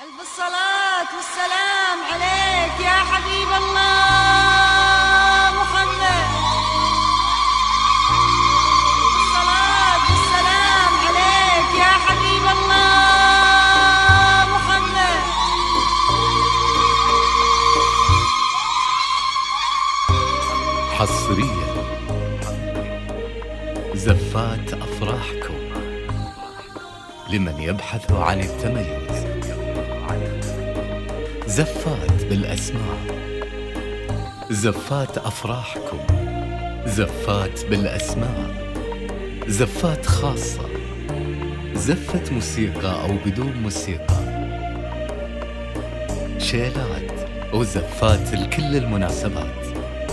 ألف الصلاة والسلام عليك يا حبيب الله محمد. الصلاة والسلام عليك يا حبيب الله محمد. حصريا زفات أفراحكم لمن يبحث عن التميز. زفات بالأسماء، زفات أفراحكم، زفات بالأسماء، زفات خاصة، زفة موسيقى أو بدون موسيقى، شيلات وزفات لكل المناسبات.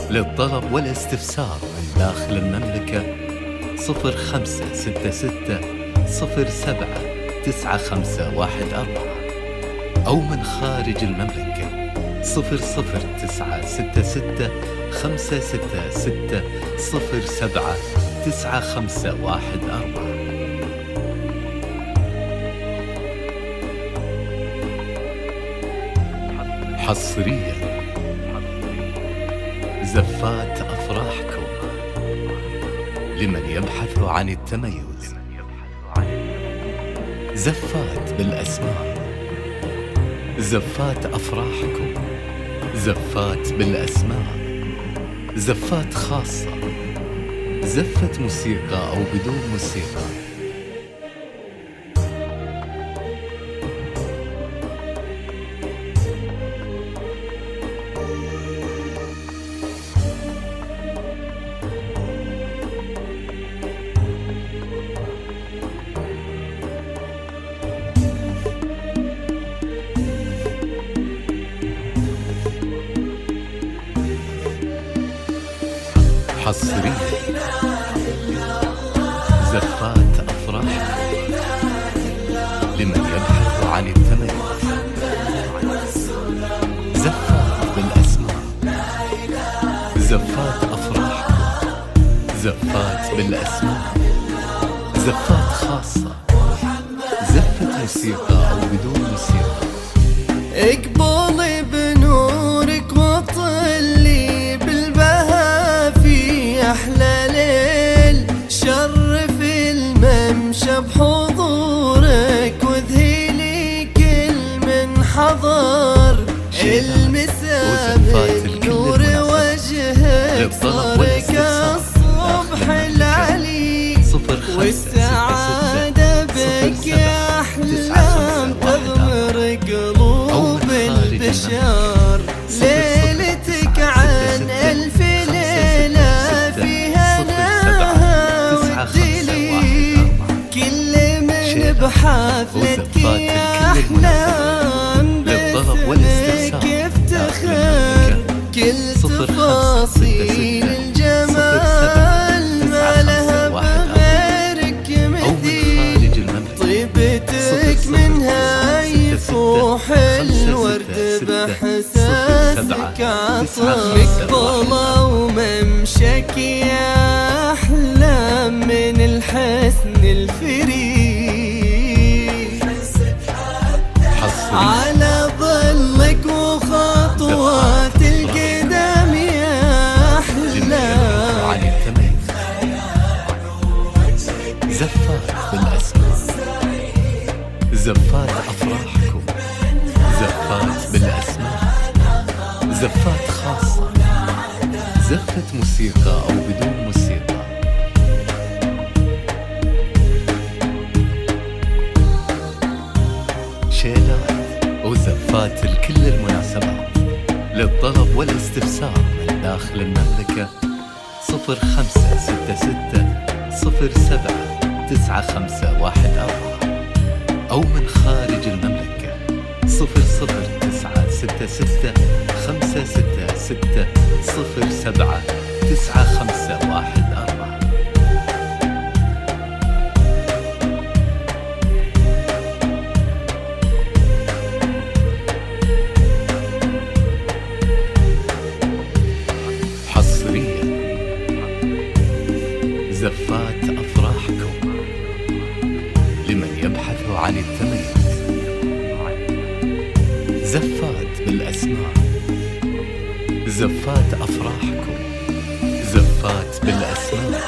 للطلب والاستفسار من داخل المملكة 0566 079514 أو من خارج المملكة 00966 566 079514. حصريا زفات أفراحكم لمن يبحث عن التميز. زفات بالأسماء، زفات أفراحكم، زفات بالأسماء، زفات خاصة، زفة موسيقى أو بدون موسيقى. حصريا زفات أفراحكم لمن يبحث عن التميز. زفات بالأسماء، زفات أفراحكم، زفات بالأسماء، زفات خاصة، زفة موسيقى أو بدون موسيقى. اقبلي بنورك وطلي بالبهى في أحلى ليل. شرف الممشى بحضورك وذهلي كل من حضر. المسام نور وجهك صارك الصبح العلي، والسعادة بك يا أحلام تغمر قلوب البشر. ليلتك عن ألف ليلة فيها نهى والدليل. كل من بحفلتك يا أحلام باسمك يفتخر. كل تفاصيل الجمال ما لها بغيرك مثيل. طيبتك منها يفوح الورد بحساسك عطر. مقبلة وممشك يا أحلام من الحسن الفريد. على ظلك وخطوات القدم يا أحلام. زفات بالأسماء، زفات أفراحكم، زفات بالأسماء، زفات خاصة، زفة موسيقى أو بدون موسيقى. شيلات وزفات لكل المناسبات. للطلب والاستفسار من داخل المملكة 0566 079514 أو من خارج المملكة 00966 566 079514. حصريا زفات أفراحكم لمن يبحث عن التميز. زفات بالأسماء، زفات أفراحكم، زفات بالأسماء،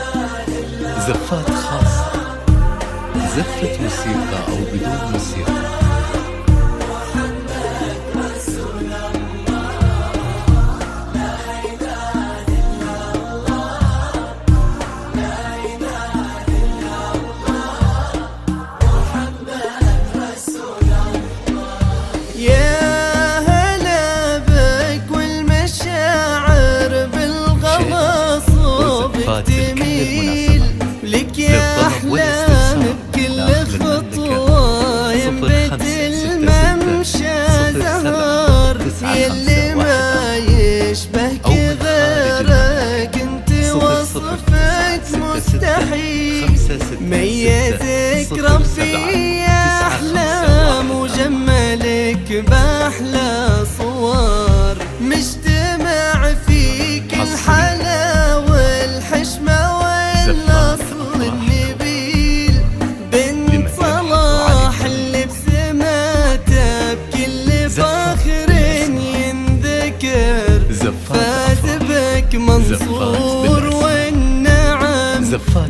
زفات خاصة، زفة موسيقى أو بدون موسيقى. لك يا أحلام بكل خطوة ينبت الممشى زهر، يلي ما يشبهك غيرك انت وصفك مستحيل، ميزك ربي يا أحلام وجملك بأحلى صور، مجتمع فيك الحلاوة والحشمة والأصل النبيل، بنت صلاح اللي بسماته بكل فخر ينذكر، فاز بك منصور والنعم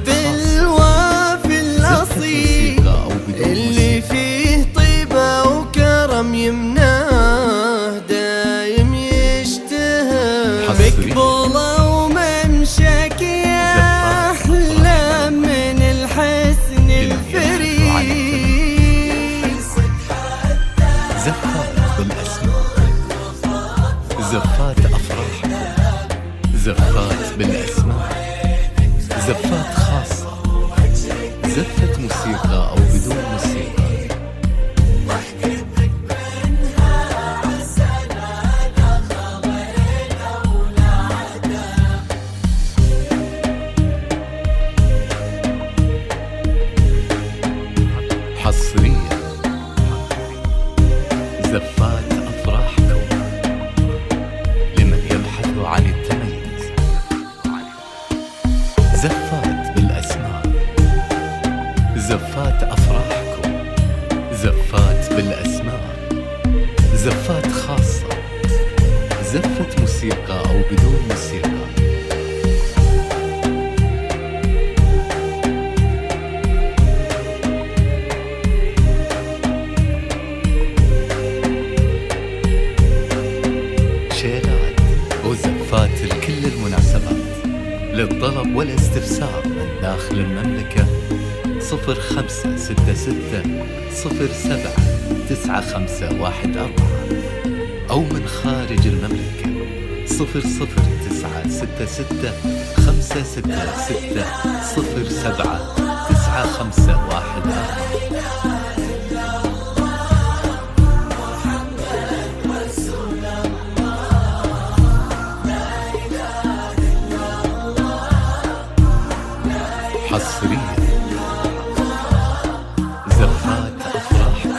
بالوافي الأصيل، اللي فيه طيبة وكرم يمناه دايم يشتهر، بقبوله وممشاك يا أحلى من الحسن الفريد. زفات بالأسماء، زفات أفراحكم، زفات بالأسماء، زفات خاصة، زفة موسيقى أو بدون موسيقى. حصريا زفات أفراحكم لمن يبحث عن التميز، زفات بالأسماء، زفات أفراحكم، زفات بالأسماء، زفات خاصة، زفة موسيقى أو بدون موسيقى. شيلات وزفات لكل المناسبات، للطلب والاستفسار من داخل المملكة 0566079514 أو من خارج المملكة 00966079514. حصريا زفات أفراحكم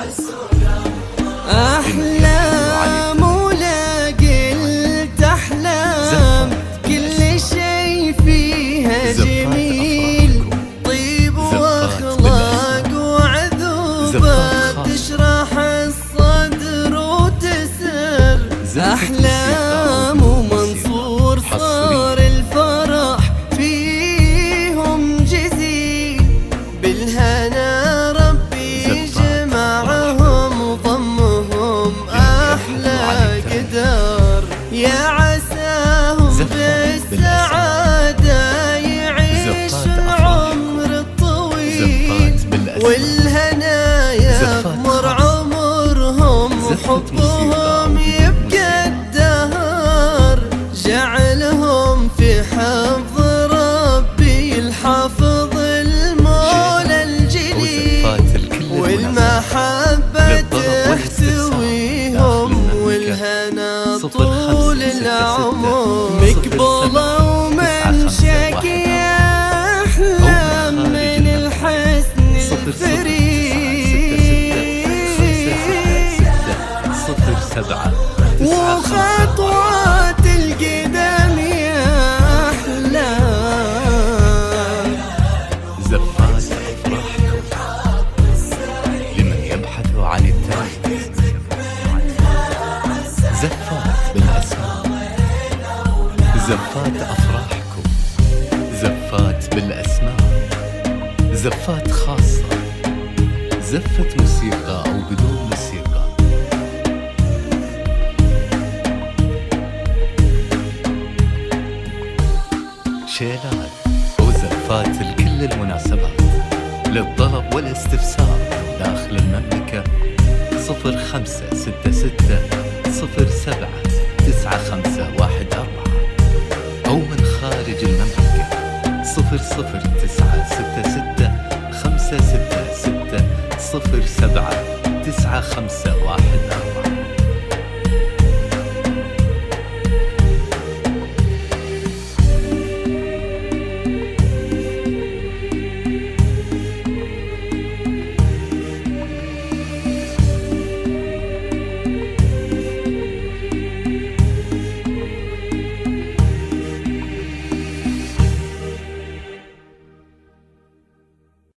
أحلام ولا قلت أحلام، كل شي فيها جميل، طيب وأخلاق وعذوبة تشرح الصدر وتسر، أحلام ومنصور صار الفرح فيهم جزيل، بالهنا ربي جمعهم وضمهم أحلى قدر، يا عساهم بالسعادة يعيش العمر الطويل، والهنا يغمر عمرهم وحبهم يبقى الدهر، جعلهم في حفظ ربي الحافظ المولى الجليل، والمحبة تحتويهم والهنا طول العمر، مقبولة وممشاك يا أحلام من الحسن الفريد، وخطوات القدام يا أحلام. زفات أفراحكم لمن يبحث عن التميز، زفات بالأسماء، زفات أفراحكم، زفات بالأسماء، زفات خاصة، زفة موسيقى أو بدون موسيقى. شيلات وزفات لكل المناسبات، للطلب والاستفسار داخل المملكة 0566079514 أو من خارج المملكة 0096656607955.